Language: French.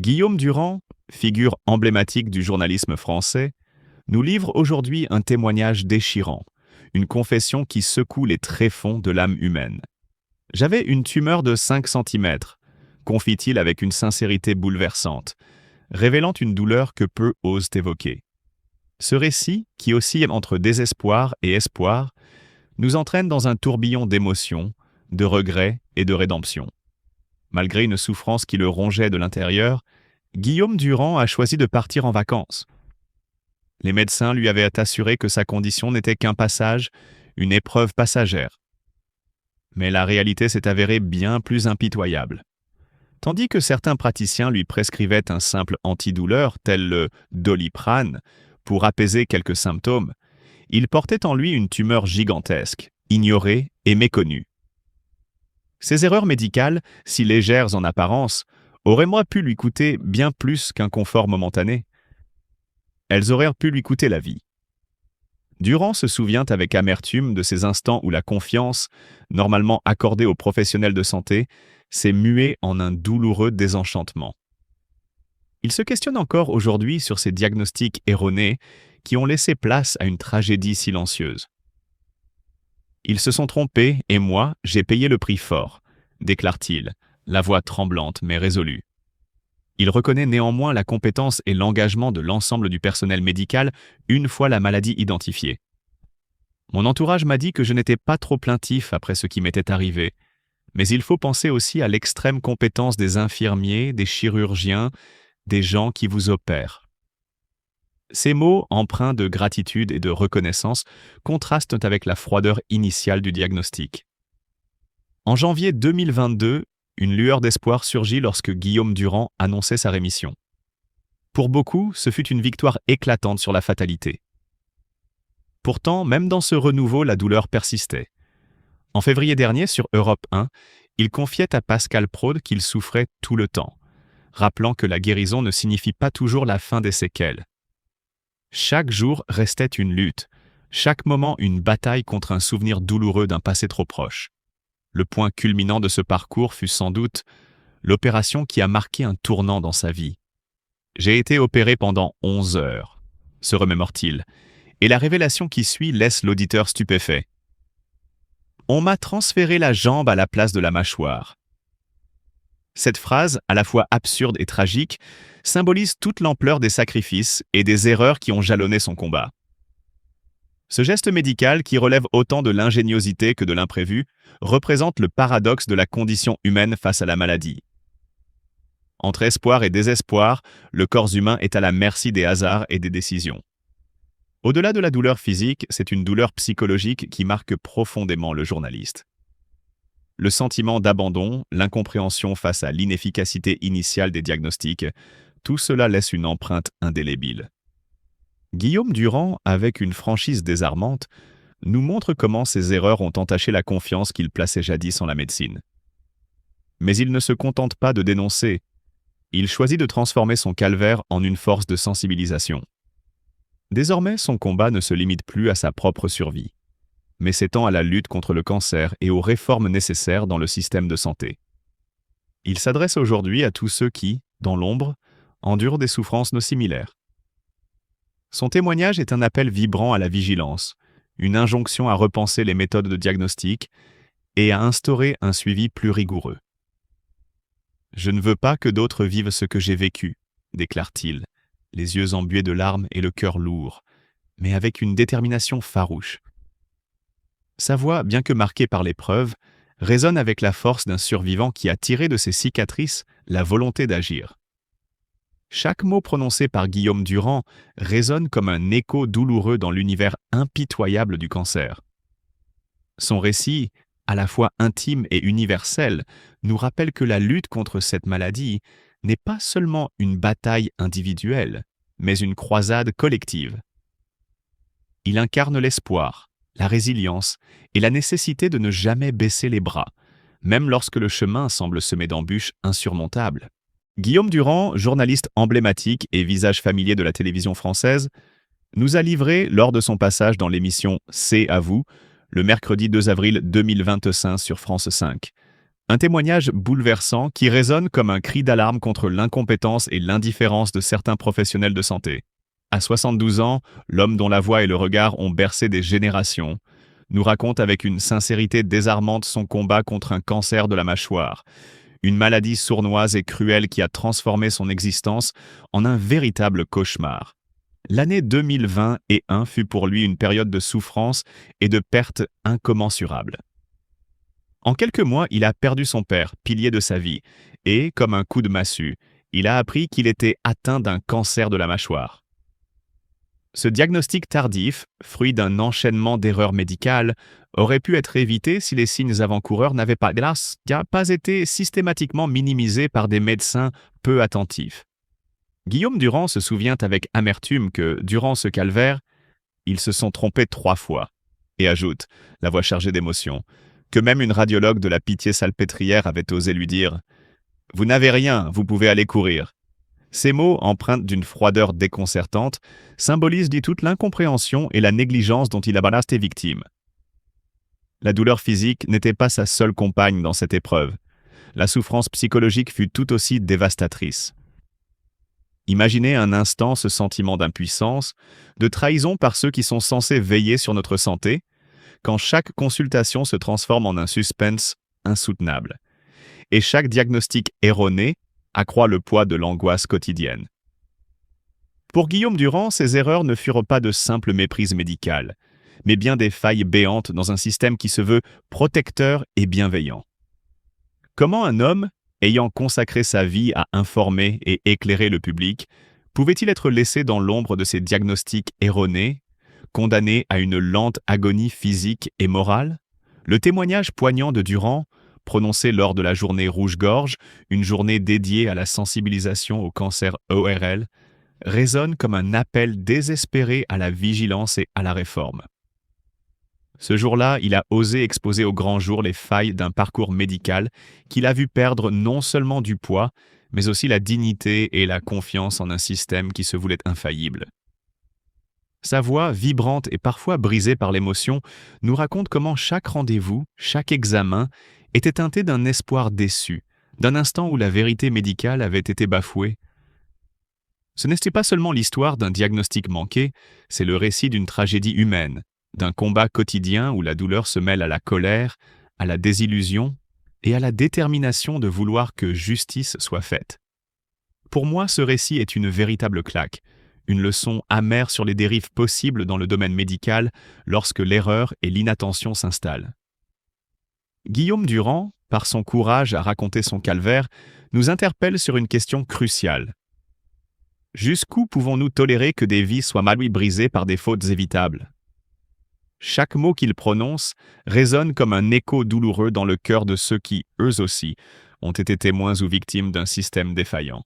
Guillaume Durand, figure emblématique du journalisme français, nous livre aujourd'hui un témoignage déchirant, une confession qui secoue les tréfonds de l'âme humaine. J'avais une tumeur de 5 centimètres, confie-t-il avec une sincérité bouleversante, révélant une douleur que peu osent évoquer. Ce récit, qui oscille entre désespoir et espoir, nous entraîne dans un tourbillon d'émotions, de regrets et de rédemption. Malgré une souffrance qui le rongeait de l'intérieur, Guillaume Durand a choisi de partir en vacances. Les médecins lui avaient assuré que sa condition n'était qu'un passage, une épreuve passagère. Mais la réalité s'est avérée bien plus impitoyable. Tandis que certains praticiens lui prescrivaient un simple antidouleur, tel le Doliprane, pour apaiser quelques symptômes, il portait en lui une tumeur gigantesque, ignorée et méconnue. Ces erreurs médicales, si légères en apparence, auraient moi pu lui coûter bien plus qu'un confort momentané. Elles auraient pu lui coûter la vie. Durand se souvient avec amertume de ces instants où la confiance, normalement accordée aux professionnels de santé, s'est muée en un douloureux désenchantement. Il se questionne encore aujourd'hui sur ces diagnostics erronés qui ont laissé place à une tragédie silencieuse. Ils se sont trompés et moi, j'ai payé le prix fort, déclare-t-il, la voix tremblante mais résolue. Il reconnaît néanmoins la compétence et l'engagement de l'ensemble du personnel médical une fois la maladie identifiée. Mon entourage m'a dit que je n'étais pas trop plaintif après ce qui m'était arrivé, mais il faut penser aussi à l'extrême compétence des infirmiers, des chirurgiens, des gens qui vous opèrent. Ces mots, empreints de gratitude et de reconnaissance, contrastent avec la froideur initiale du diagnostic. En janvier 2022, une lueur d'espoir surgit lorsque Guillaume Durand annonçait sa rémission. Pour beaucoup, ce fut une victoire éclatante sur la fatalité. Pourtant, même dans ce renouveau, la douleur persistait. En février dernier, sur Europe 1, il confiait à Pascal Praud qu'il souffrait tout le temps, rappelant que la guérison ne signifie pas toujours la fin des séquelles. Chaque jour restait une lutte, chaque moment une bataille contre un souvenir douloureux d'un passé trop proche. Le point culminant de ce parcours fut sans doute l'opération qui a marqué un tournant dans sa vie. « J'ai été opéré pendant 11 heures », se remémore-t-il, et la révélation qui suit laisse l'auditeur stupéfait. « On m'a transféré la jambe à la place de la mâchoire ». Cette phrase, à la fois absurde et tragique, symbolise toute l'ampleur des sacrifices et des erreurs qui ont jalonné son combat. Ce geste médical, qui relève autant de l'ingéniosité que de l'imprévu, représente le paradoxe de la condition humaine face à la maladie. Entre espoir et désespoir, le corps humain est à la merci des hasards et des décisions. Au-delà de la douleur physique, c'est une douleur psychologique qui marque profondément le journaliste. Le sentiment d'abandon, l'incompréhension face à l'inefficacité initiale des diagnostics, tout cela laisse une empreinte indélébile. Guillaume Durand, avec une franchise désarmante, nous montre comment ces erreurs ont entaché la confiance qu'il plaçait jadis en la médecine. Mais il ne se contente pas de dénoncer. Il choisit de transformer son calvaire en une force de sensibilisation. Désormais, son combat ne se limite plus à sa propre survie, mais s'étend à la lutte contre le cancer et aux réformes nécessaires dans le système de santé. Il s'adresse aujourd'hui à tous ceux qui, dans l'ombre, endurent des souffrances similaires. Son témoignage est un appel vibrant à la vigilance, une injonction à repenser les méthodes de diagnostic et à instaurer un suivi plus rigoureux. « Je ne veux pas que d'autres vivent ce que j'ai vécu », déclare-t-il, les yeux embués de larmes et le cœur lourd, mais avec une détermination farouche. Sa voix, bien que marquée par l'épreuve, résonne avec la force d'un survivant qui a tiré de ses cicatrices la volonté d'agir. Chaque mot prononcé par Guillaume Durand résonne comme un écho douloureux dans l'univers impitoyable du cancer. Son récit, à la fois intime et universel, nous rappelle que la lutte contre cette maladie n'est pas seulement une bataille individuelle, mais une croisade collective. Il incarne l'espoir, la résilience et la nécessité de ne jamais baisser les bras, même lorsque le chemin semble semé d'embûches insurmontables. Guillaume Durand, journaliste emblématique et visage familier de la télévision française, nous a livré, lors de son passage dans l'émission « C'est à vous », le mercredi 2 avril 2025 sur France 5, Un témoignage bouleversant qui résonne comme un cri d'alarme contre l'incompétence et l'indifférence de certains professionnels de santé. À 72 ans, l'homme dont la voix et le regard ont bercé des générations nous raconte avec une sincérité désarmante son combat contre un cancer de la mâchoire, une maladie sournoise et cruelle qui a transformé son existence en un véritable cauchemar. L'année 2021 fut pour lui une période de souffrance et de pertes incommensurables. En quelques mois, il a perdu son père, pilier de sa vie, et, comme un coup de massue, il a appris qu'il était atteint d'un cancer de la mâchoire. Ce diagnostic tardif, fruit d'un enchaînement d'erreurs médicales, aurait pu être évité si les signes avant-coureurs n'avaient pas, hélas, pas été systématiquement minimisés par des médecins peu attentifs. Guillaume Durand se souvient avec amertume que, durant ce calvaire, ils se sont trompés 3 fois, et ajoute, la voix chargée d'émotion, que même une radiologue de la Pitié-Salpêtrière avait osé lui dire « Vous n'avez rien, vous pouvez aller courir ». Ces mots, empreints d'une froideur déconcertante, symbolisent toute l'incompréhension et la négligence dont il a été victime. La douleur physique n'était pas sa seule compagne dans cette épreuve. La souffrance psychologique fut tout aussi dévastatrice. Imaginez un instant ce sentiment d'impuissance, de trahison par ceux qui sont censés veiller sur notre santé, quand chaque consultation se transforme en un suspense insoutenable. Et chaque diagnostic erroné accroît le poids de l'angoisse quotidienne. Pour Guillaume Durand, ces erreurs ne furent pas de simples méprises médicales, mais bien des failles béantes dans un système qui se veut protecteur et bienveillant. Comment un homme, ayant consacré sa vie à informer et éclairer le public, pouvait-il être laissé dans l'ombre de ces diagnostics erronés, condamné à une lente agonie physique et morale? Le témoignage poignant de Durand, prononcé lors de la journée Rouge-Gorge, une journée dédiée à la sensibilisation au cancer ORL, résonne comme un appel désespéré à la vigilance et à la réforme. Ce jour-là, il a osé exposer au grand jour les failles d'un parcours médical qu'il a vu perdre non seulement du poids, mais aussi la dignité et la confiance en un système qui se voulait infaillible. Sa voix, vibrante et parfois brisée par l'émotion, nous raconte comment chaque rendez-vous, chaque examen, était teinté d'un espoir déçu, d'un instant où la vérité médicale avait été bafouée. Ce n'était pas seulement l'histoire d'un diagnostic manqué, c'est le récit d'une tragédie humaine, d'un combat quotidien où la douleur se mêle à la colère, à la désillusion et à la détermination de vouloir que justice soit faite. Pour moi, ce récit est une véritable claque, une leçon amère sur les dérives possibles dans le domaine médical lorsque l'erreur et l'inattention s'installent. Guillaume Durand, par son courage à raconter son calvaire, nous interpelle sur une question cruciale. Jusqu'où pouvons-nous tolérer que des vies soient mal brisées par des fautes évitables? Chaque mot qu'il prononce résonne comme un écho douloureux dans le cœur de ceux qui, eux aussi, ont été témoins ou victimes d'un système défaillant.